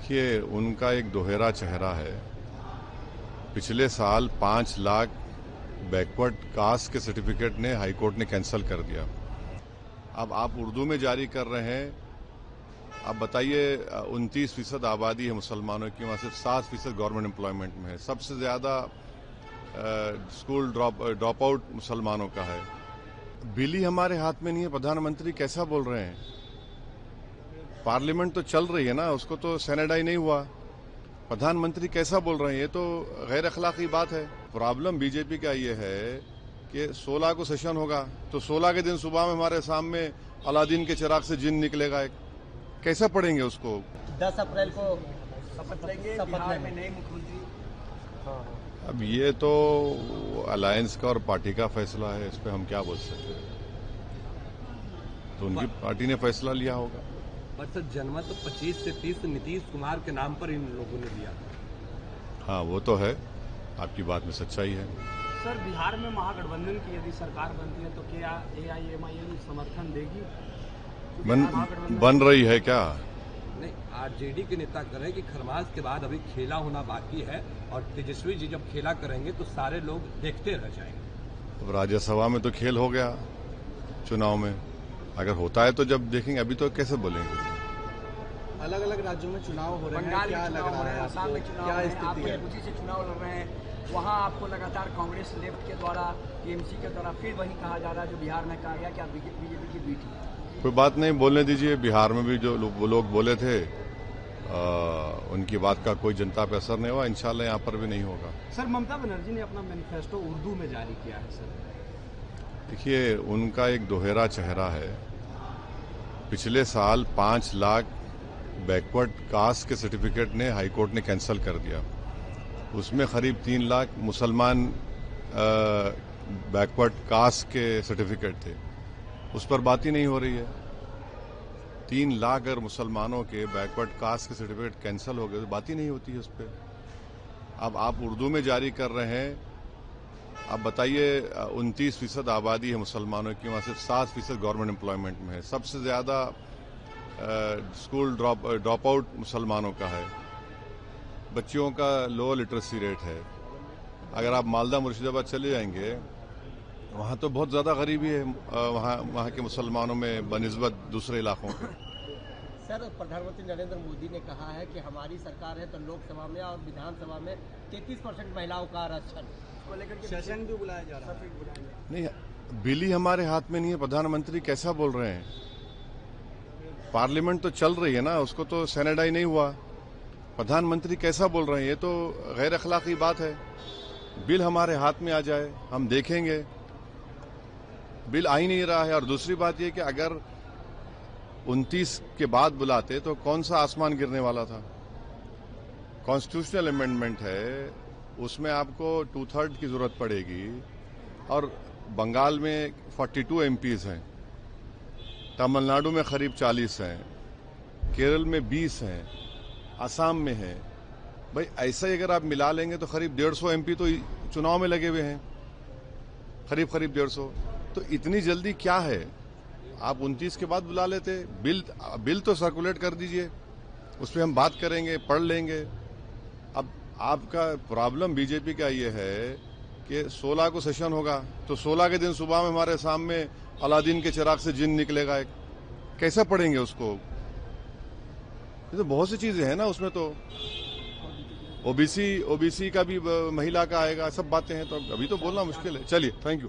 देखिए, उनका एक दोहरा चेहरा है। पिछले साल 5 लाख बैकवर्ड कास्ट के सर्टिफिकेट ने हाईकोर्ट ने कैंसिल कर दिया। अब आप उर्दू में जारी कर रहे हैं। अब बताइए, 29% आबादी है मुसलमानों की, वहाँ सिर्फ 7% गवर्नमेंट एम्प्लॉयमेंट में है। सबसे ज़्यादा स्कूल ड्रॉप आउट मुसलमानों का है। बिल ही हमारे हाथ में नहीं है। प्रधानमंत्री कैसा बोल रहे हैं? पार्लियामेंट तो चल रही है ना, उसको तो सेनेडाई नहीं हुआ। प्रधानमंत्री कैसा बोल रहे हैं? ये तो गैर अखलाकी बात है। प्रॉब्लम बीजेपी का ये है कि 16 को सेशन होगा, तो 16 के दिन सुबह में हमारे सामने अलादीन के चिराग से जिन निकलेगा एक। कैसा पढ़ेंगे उसको? 10 अप्रैल को शपथ लेंगे बिहार में नए मुख्यमंत्री। अब ये तो अलायंस का और पार्टी का फैसला है, इस पर हम क्या बोल सकते हैं। तो उनकी पार्टी ने फैसला लिया होगा। पर सर, जनमत 25 से 30 नीतीश कुमार के नाम पर इन लोगों ने दिया। हाँ, वो तो है, आपकी बात में सच्चाई है। सर, बिहार में महागठबंधन की यदि सरकार बनती है तो क्या AIMIM समर्थन देगी? बन रही है क्या? नहीं, आरजेडी के नेता कह रहे हैं कि खरमास के बाद अभी खेला होना बाकी है और तेजस्वी जी जब खेला करेंगे तो सारे लोग देखते रह जाएंगे। अब राज्यसभा में तो खेल हो गया, चुनाव में अगर होता है तो जब देखेंगे। अभी तो कैसे बोलेंगे? अलग अलग राज्यों में चुनाव हो रहे हैं, क्या लग रहा है? आसाम में चुनाव क्या है, स्थिति आप है? उसी से चुनाव लड़ रहे हैं। वहाँ आपको लगातार कांग्रेस लेफ्ट के द्वारा, TMC के द्वारा फिर वही कहा जा रहा है जो बिहार में कहा गया कि आप बीजेपी की बी टीम। कोई बात नहीं, बोलने दीजिए। बिहार में भी जो वो लोग बोले थे, उनकी बात का कोई जनता पे असर नहीं हुआ। इंशाल्लाह यहाँ पर भी नहीं होगा। सर, ममता बनर्जी ने अपना मैनिफेस्टो उर्दू में जारी किया है। सर, देखिए, उनका एक दोहरा चेहरा है। पिछले साल 5 लाख बैकवर्ड कास्ट के सर्टिफिकेट ने हाईकोर्ट ने कैंसिल कर दिया। उसमें करीब 3 लाख मुसलमान बैकवर्ड कास्ट के सर्टिफिकेट थे। उस पर बात ही नहीं हो रही है। 3 लाख अगर मुसलमानों के बैकवर्ड कास्ट के सर्टिफिकेट कैंसिल हो गए तो बात ही नहीं होती है उस पर। अब आप उर्दू में जारी कर रहे हैं। अब बताइए, 29% आबादी है मुसलमानों की, वहाँ सिर्फ 7% गवर्नमेंट एम्प्लॉयमेंट में है। सबसे ज़्यादा स्कूल ड्रॉप आउट मुसलमानों का है। बच्चियों का लो लिटरेसी रेट है। अगर आप मालदा मुर्शिदाबाद चले जाएंगे, वहाँ तो बहुत ज़्यादा गरीबी है वहाँ के मुसलमानों में बनिस्बत दूसरे इलाकों के। सर, प्रधानमंत्री नरेंद्र मोदी ने कहा है कि हमारी सरकार है तो लोकसभा में और विधानसभा में 33% महिलाओं का आरक्षण को लेकर सेशन भी बुलाया जा रहा है। नहीं, बिल ही हमारे हाथ में नहीं है। प्रधानमंत्री कैसा बोल रहे हैं? पार्लियामेंट तो चल रही है ना, उसको तो सेनेडाई नहीं हुआ। प्रधानमंत्री कैसा बोल रहे हैं? ये तो गैर अखलाकी बात है। बिल हमारे हाथ में आ जाए, हम देखेंगे। बिल आ ही नहीं रहा है। और दूसरी बात यह कि अगर 29 के बाद बुलाते तो कौन सा आसमान गिरने वाला था? कॉन्स्टिट्यूशनल अमेंडमेंट है, उसमें आपको 2/3 की जरूरत पड़ेगी। और बंगाल में 42 MPs हैं, तमिलनाडु में करीब 40 हैं, केरल में 20 हैं, असम में है। भाई, ऐसा ही अगर आप मिला लेंगे तो करीब 150 MP तो चुनाव में लगे हुए हैं, करीब 150। तो इतनी जल्दी क्या है? आप 29 के बाद बुला लेते। बिल तो सर्कुलेट कर दीजिए, उस पर हम बात करेंगे, पढ़ लेंगे। अब आपका प्रॉब्लम बीजेपी का ये है कि 16 को सेशन होगा, तो 16 के दिन सुबह में हमारे सामने अलादीन के चिराग से जिन निकलेगा एक। कैसा पढ़ेंगे उसको? ये तो बहुत सी चीजें हैं ना उसमें। तो ओबीसी का भी महिला का आएगा, सब बातें हैं। तो अभी तो बोलना मुश्किल है। चलिए, थैंक यू।